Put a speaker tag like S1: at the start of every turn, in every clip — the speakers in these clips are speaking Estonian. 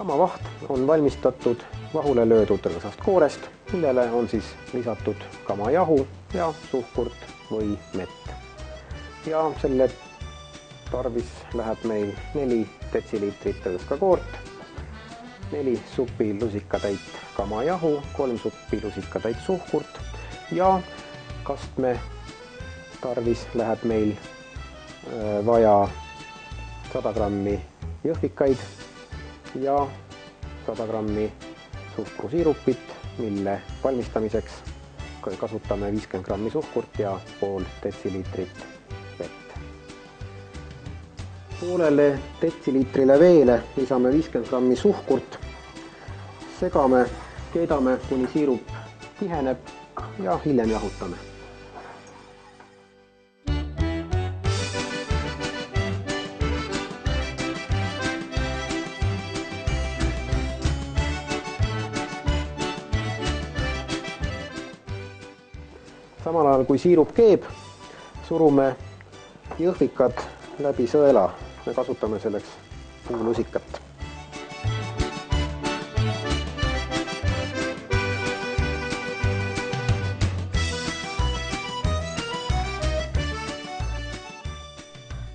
S1: Kamavaht on valmistatud vahule löödud rõõsast koorest, millele on siis lisatud kamajahu ja suhkurt või mett. Ja selle tarvis läheb meil 4 detsiliitrit rõõskakoort, 4 supilusikatäit kamajahu, 3 supilusikatäit suhkurt ja kastme tarvis läheb meil vaja 100 grammi jõhvikaid ja 100 grammi suhkrusiirupit, mille valmistamiseks kasutame 50 grammi suhkurt ja pool detsiliitrit vett. Poolele detsiliitrile veele lisame 50 grammi suhkurt, segame, keedame, kuni siirup tiheneb ja hiljem jahutame. Samal ajal kui siirup keeb, surume jõhvikad läbi sõela. Me kasutame selleks puulusikat.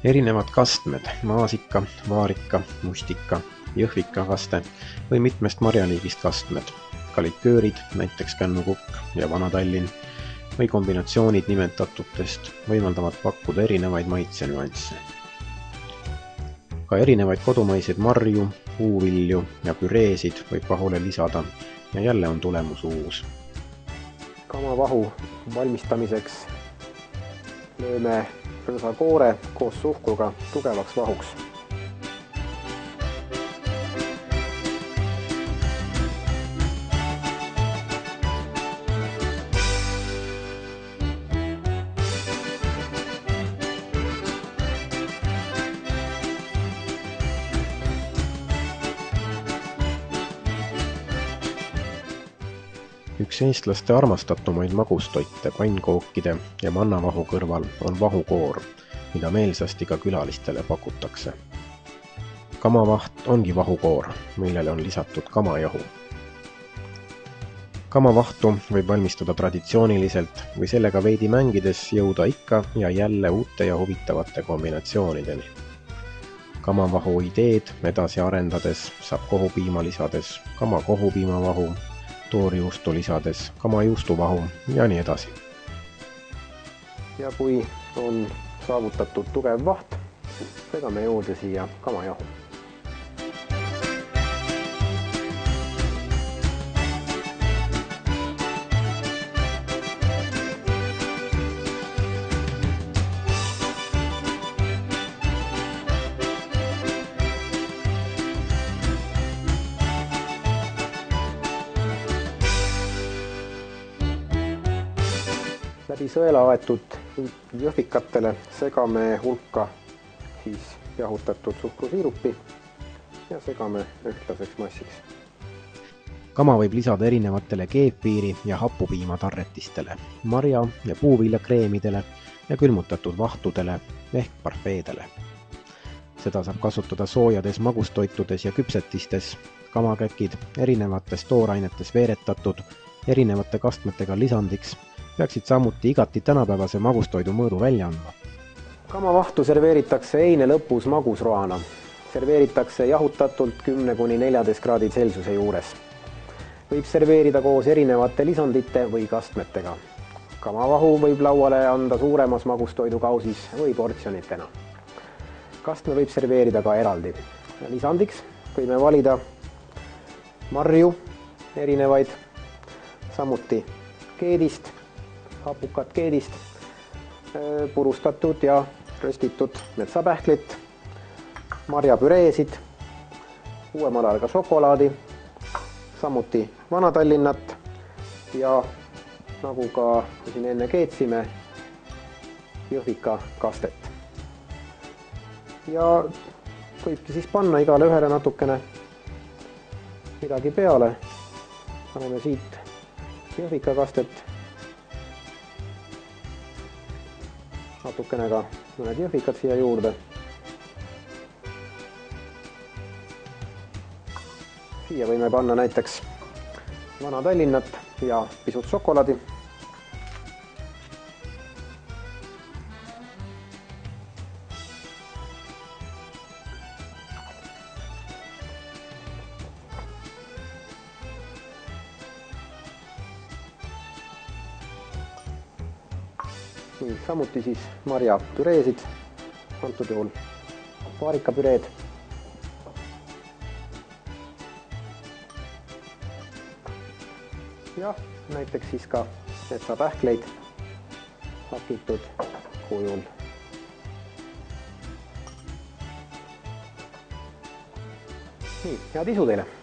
S2: Erinevad kastmed, maasika, vaarika, mustika, jõhvikakaste või mitmest marjaliigist kastmed, ka liköörid, näiteks kännukukk ja Vana-Tallinn, või kombinatsioonid nimetatutest võimaldavad pakkuda erinevaid maitsenüansse. Ka erinevaid kodumaiseid marju, puuvilju ja püreesid võib vahule lisada ja jälle on tulemus uus.
S1: Kamavahu valmistamiseks lööme rõõsakoore koos suhkruga tugevaks vahuks.
S2: Üks eestlaste armastatumaid magustoite pannkookide ja mannavahu kõrval on vahukoor, mida meelsasti ka külalistele pakutakse. Kamavaht ongi vahukoor, millele on lisatud kamajahu. Kamavahtu võib valmistada traditsiooniliselt või sellega veidi mängides jõuda ikka ja jälle uute ja huvitavate kombinatsioonideni. Kamavahu ideed edasi arendades saab kohupiima lisades kamakohupiimavahu, toorjuustu lisades kamajuustuvahu ja nii edasi.
S1: Ja kui on saavutatud tugev vaht, segame juurde siia kamajahu. Läbi sõela aetud jõhvikatele segame hulka siis jahutatud suhkrusiirupi ja segame ühtlaseks massiks.
S2: Kama võib lisada erinevatele keepiiri ja hapupiimatarretistele, marja- ja puuviljakreemidele ja külmutatud vahtudele ehk parfeedele. Seda saab kasutada soojades magustoitudes ja küpsetistes, kamakäkid erinevates toorainetes veeretatud, erinevate kastmetega lisandiks, peaksid samuti igati tänapäevase magustoidu mõõdu välja andma.
S1: Kamavahtu serveeritakse eine lõpus magusroana. Serveeritakse jahutatult 10–14 kraadi Celsiuse juures. Võib serveerida koos erinevate lisandite või kastmetega. Kamavahu võib lauale anda suuremas magustoidukausis või portsjonitena. Kastme võib serveerida ka eraldi. Lisandiks võime valida marju erinevaid, samuti keedist, hapukat keedist, purustatud ja röstitud metsapähklit, marjapüreesid, uuemal ajal ka šokolaadi, samuti Vana-Tallinnat ja nagu ka siin enne keetsime, jõhvikakastet. Ja võibki siis panna igale ühele natukene midagi peale. Paneme siit jõhvikakastet, natukene ka mõned jõhvikad siia juurde. siia võime panna näiteks Vana-Tallinnat ja pisut šokolaadi. Samuti siis marjapüreesid, antud juhul paarikapüreed. Ja näiteks siis ka metsapähkleid hakitud kujul. Nii, head isu teile!